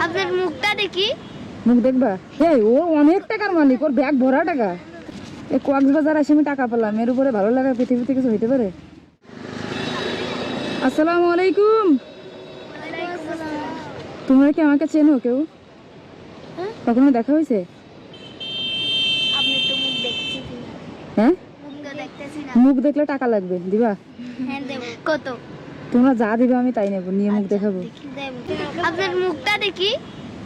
আপনার মুখটা দেখি। মুখ দেখবা? এই ও অনেক টাকার মালিক, ওর ব্যাগ ভরা টাকা। এই কক্সবাজার আসে আমি টাকা পেলাম, এর উপরে ভালো লাগা পৃথিবীতে কিছু হইতে পারে? আসসালামু আলাইকুম। তোমরা কি আমাকে চেনো কেউ? কখনো দেখা হয়েছে? আপনি তো মুখ দেখছি কি? হ্যাঁ, মুখ তো দেখতেছি না। মুখ দেখলে টাকা লাগবে, দিবা? হ্যাঁ দেব। কত? তোমরা যা দিবে আমি তাই নেবো, নিয়ে মুখ দেখাবো। দেব। আপনার মুখটা দেখি।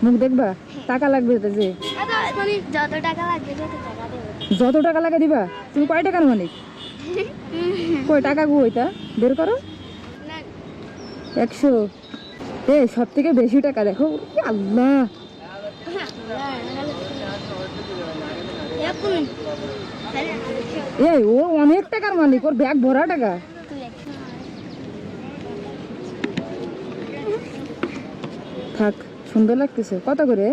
মুখ দেখবা? টাকা লাগবে তো যে। যত টাকা লাগবে তত টাকা দেব। যত টাকা লাগে দিবা? তুমি কয় টাকার মালিক? কয় টাকা গো ওইটা বের করো। 100। এ সব থেকে বেশি টাকা দেখো। ই আল্লাহ, এই ও অনেক টাকার মালিক, ওর ব্যাগ ভরা টাকা। থাক, সুন্দর লাগতেছে। কত করে?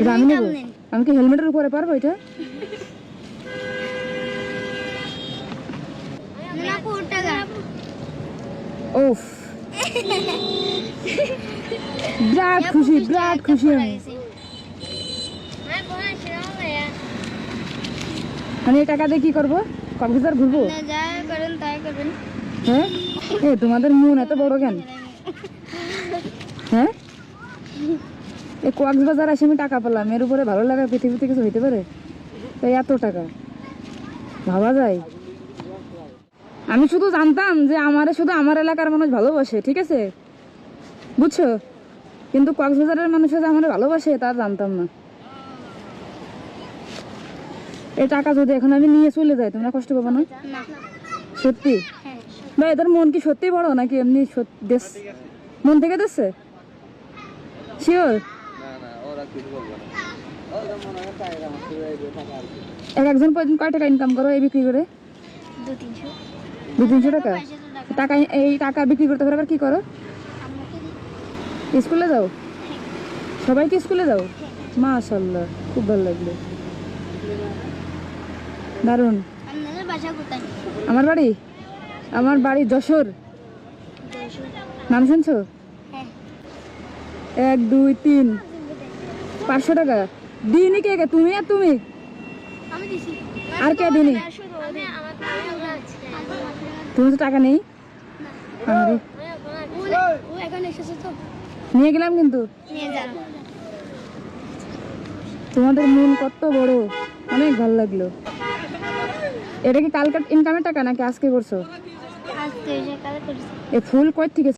এটা আমি নেবো। আমি কি হেলমেটের উপরে পারবো এটা? ওফ, বিরাট খুশি, বিরাট খুশি আমি। আমি এই টাকা দিয়ে কি করবো? কক্সবাজার ঘুরবো? হ্যাঁ, এ তোমাদের মন এত বড় কেন? হ্যাঁ, এই কক্সবাজার আসে আমি টাকা পেলাম, এর উপরে ভালো লাগা পৃথিবীতে কিছু হইতে পারে? তাই এত টাকা ভাবা যায়? আমি শুধু জানতাম যে আমারে শুধু আমার এলাকার মানুষ ভালোবাসে, ঠিক আছে, বুঝছো? কিন্তু কক্সবাজারের মানুষ যে আমার ভালোবাসে তা জানতাম না। এই টাকা যদি এখন আমি নিয়ে চলে যাই, তোমরা কষ্ট পাবো না? সত্যি? ভাই এদের মন কি সত্যি বড় নাকি এমনি মন থেকে দিচ্ছে? শিওর? একজন কয় টাকা ইনকাম করো এই বিক্রি করে? 200-300 টাকা। টাকা এই টাকা বিক্রি করতে পারে আবার কি করো? স্কুলে যাও? সবাই কি স্কুলে যাও? মাশাআল্লাহ, খুব ভালো লাগলো, দারুণ। আমার বাড়ি যশোর। নাম শুনছো? 1 2 3 500 টাকা দিইনি। কে কে? তুমি আর তুমি? আর কে দিনি? তুমি তো টাকা নেই। নিয়ে গেলাম কিন্তু। তোমাদের মন কত বড়, অনেক ভালো লাগলো। এটা কি কালকার ইনকামের টাকা নাকি আজকে করছো? এই ফুল কই থেকে